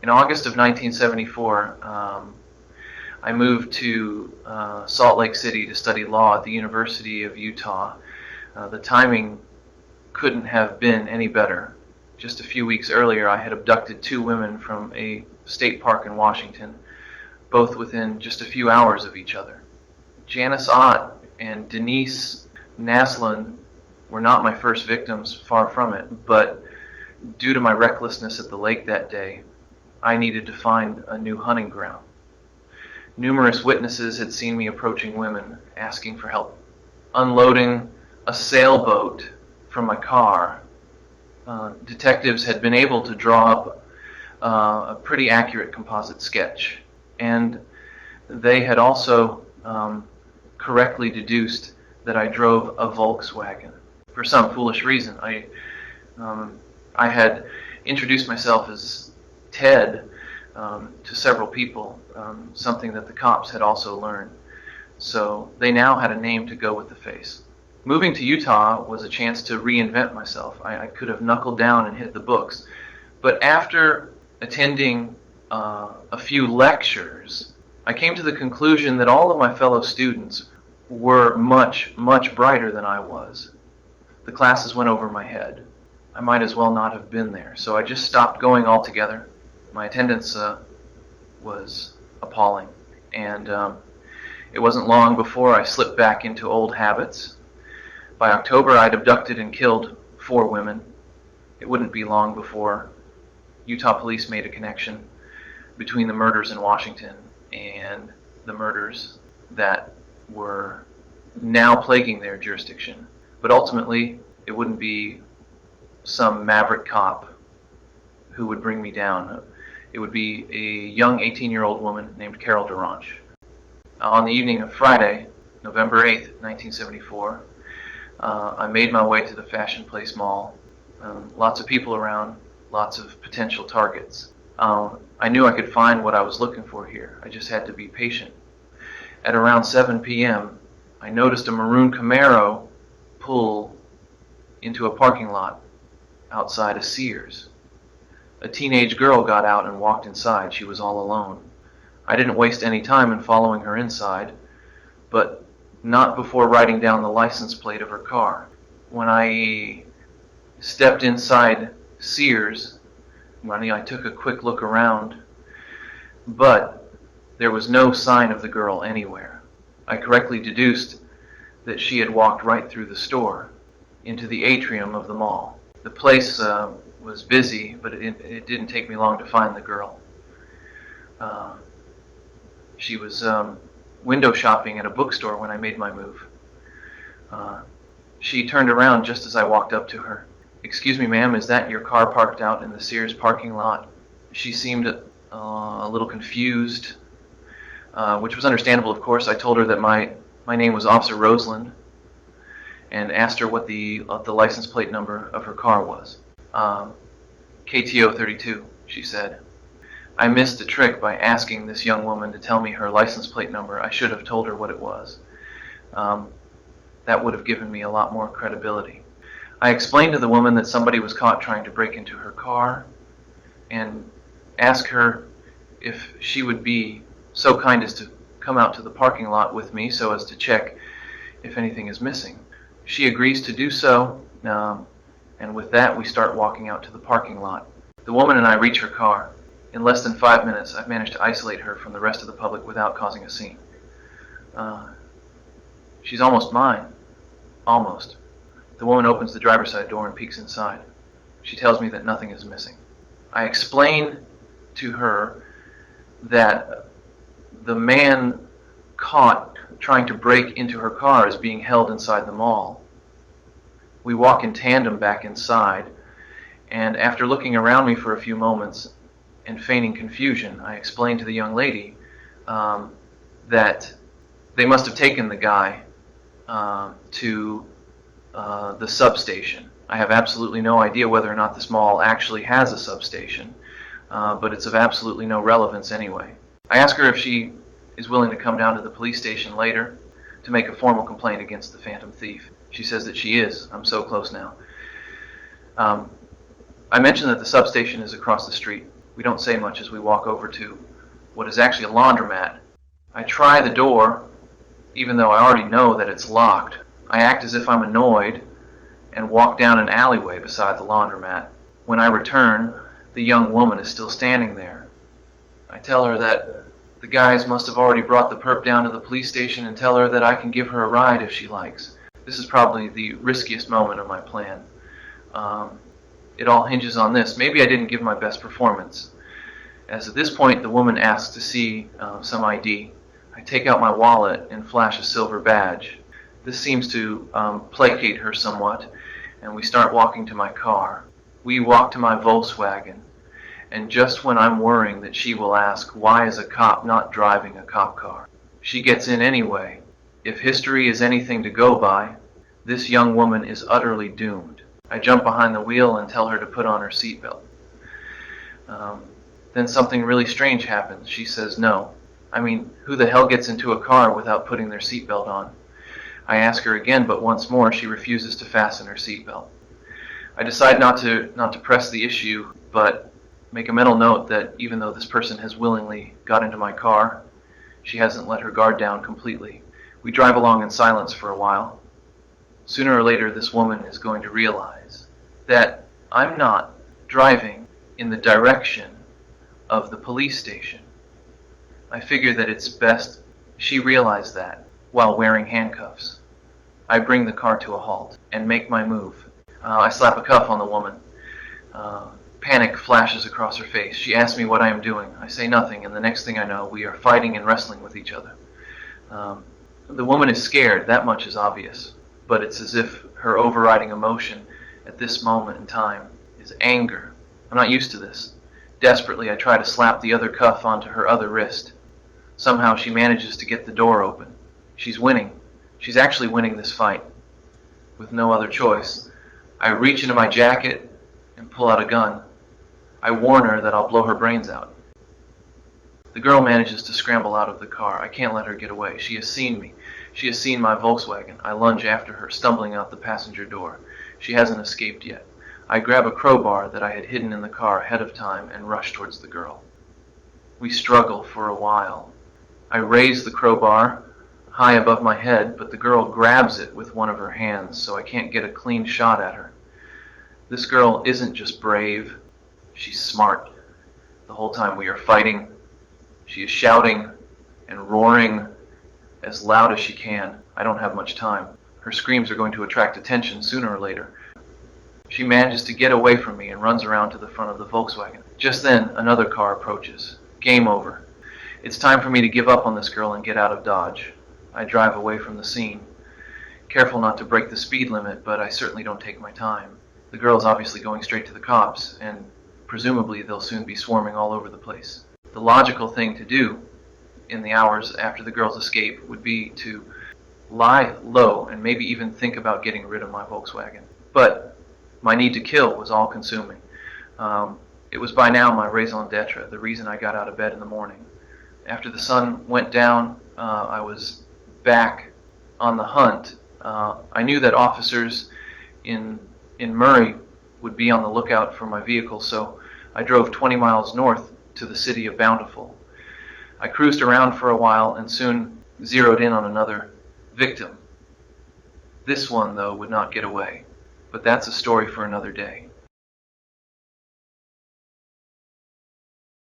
In August of 1974, I moved to Salt Lake City to study law at the University of Utah. The timing couldn't have been any better. Just a few weeks earlier, I had abducted 2 women from a state park in Washington, both within just a few hours of each other. Janice Ott and Denise Naslund were not my first victims, far from it, but due to my recklessness at the lake that day, I needed to find a new hunting ground. Numerous witnesses had seen me approaching women, asking for help. Unloading a sailboat from my car, detectives had been able to draw up a pretty accurate composite sketch, and they had also correctly deduced that I drove a Volkswagen. For some foolish reason, I had introduced myself as Ted to several people, something that the cops had also learned. So they now had a name to go with the face. Moving to Utah was a chance to reinvent myself. I could have knuckled down and hit the books. But after attending a few lectures, I came to the conclusion that all of my fellow students were much, much brighter than I was. The classes went over my head. I might as well not have been there. So I just stopped going altogether. My attendance was appalling. And it wasn't long before I slipped back into old habits. By October, I'd abducted and killed 4 women. It wouldn't be long before Utah police made a connection between the murders in Washington and the murders that were now plaguing their jurisdiction. But ultimately, it wouldn't be some maverick cop who would bring me down. It would be a young 18-year-old woman named Carol DaRonch. On the evening of Friday, November 8th, 1974, I made my way to the Fashion Place Mall. Lots of people around, lots of potential targets. I knew I could find what I was looking for here. I just had to be patient. At around 7 p.m., I noticed a maroon Camaro pull into a parking lot outside a Sears. A teenage girl got out and walked inside. She was all alone. I didn't waste any time in following her inside, but not before writing down the license plate of her car. When I stepped inside Sears, I took a quick look around, but there was no sign of the girl anywhere. I correctly deduced that she had walked right through the store into the atrium of the mall. The place was busy, but it didn't take me long to find the girl. She was window shopping at a bookstore when I made my move. She turned around just as I walked up to her. "Excuse me, ma'am, is that your car parked out in the Sears parking lot?" She seemed a little confused, which was understandable, of course. I told her that my name was Officer Roseland and asked her what the license plate number of her car was. KTO 32, she said. I missed a trick by asking this young woman to tell me her license plate number. I should have told her what it was. That would have given me a lot more credibility. I explained to the woman that somebody was caught trying to break into her car and asked her if she would be so kind as to come out to the parking lot with me so as to check if anything is missing. She agrees to do so, and with that we start walking out to the parking lot. The woman and I reach her car. In less than 5 minutes, I've managed to isolate her from the rest of the public without causing a scene. She's almost mine. Almost. The woman opens the driver's side door and peeks inside. She tells me that nothing is missing. I explain to her that the man caught trying to break into her car is being held inside the mall. We walk in tandem back inside, and after looking around me for a few moments and feigning confusion, I explained to the young lady that they must have taken the guy to the substation. I have absolutely no idea whether or not this mall actually has a substation, but it's of absolutely no relevance anyway. I ask her if she is willing to come down to the police station later to make a formal complaint against the phantom thief. She says that she is. I'm so close now. I mentioned that the substation is across the street. We don't say much as we walk over to what is actually a laundromat. I try the door, even though I already know that it's locked. I act as if I'm annoyed and walk down an alleyway beside the laundromat. When I return, the young woman is still standing there. I tell her that the guys must have already brought the perp down to the police station and tell her that I can give her a ride if she likes. This is probably the riskiest moment of my plan. It all hinges on this. Maybe I didn't give my best performance, as at this point the woman asks to see some ID. I take out my wallet and flash a silver badge. This seems to placate her somewhat, and we start walking to my car. We walk to my Volkswagen, and just when I'm worrying that she will ask, why is a cop not driving a cop car, she gets in anyway. If history is anything to go by, this young woman is utterly doomed. I jump behind the wheel and tell her to put on her seatbelt. Then something really strange happens. She says no. I mean, who the hell gets into a car without putting their seatbelt on? I ask her again, but once more she refuses to fasten her seatbelt. I decide not to press the issue, but make a mental note that even though this person has willingly got into my car, she hasn't let her guard down completely. We drive along in silence for a while. Sooner or later, this woman is going to realize that I'm not driving in the direction of the police station. I figure that it's best she realized that while wearing handcuffs. I bring the car to a halt and make my move. I slap a cuff on the woman. Panic flashes across her face. She asks me what I am doing. I say nothing, and the next thing I know, we are fighting and wrestling with each other. The woman is scared, that much is obvious, but it's as if her overriding emotion at this moment in time is anger. I'm not used to this. Desperately, I try to slap the other cuff onto her other wrist. Somehow she manages to get the door open. She's winning. She's actually winning this fight. With no other choice, I reach into my jacket and pull out a gun. I warn her that I'll blow her brains out. The girl manages to scramble out of the car. I can't let her get away. She has seen me. She has seen my Volkswagen. I lunge after her, stumbling out the passenger door. She hasn't escaped yet. I grab a crowbar that I had hidden in the car ahead of time and rush towards the girl. We struggle for a while. I raise the crowbar high above my head, but the girl grabs it with one of her hands, so I can't get a clean shot at her. This girl isn't just brave, she's smart. The whole time we are fighting, she is shouting and roaring as loud as she can. I don't have much time. Her screams are going to attract attention sooner or later. She manages to get away from me and runs around to the front of the Volkswagen. Just then, another car approaches. Game over. It's time for me to give up on this girl and get out of Dodge. I drive away from the scene. Careful not to break the speed limit, but I certainly don't take my time. The girl's obviously going straight to the cops, and presumably they'll soon be swarming all over the place. The logical thing to do in the hours after the girl's escape would be to lie low and maybe even think about getting rid of my Volkswagen. But my need to kill was all-consuming. It was by now my raison d'etre, the reason I got out of bed in the morning. After the sun went down, I was back on the hunt. I knew that officers in Murray would be on the lookout for my vehicle, so I drove 20 miles north to the city of Bountiful. I cruised around for a while and soon zeroed in on another victim. This one, though, would not get away, but that's a story for another day.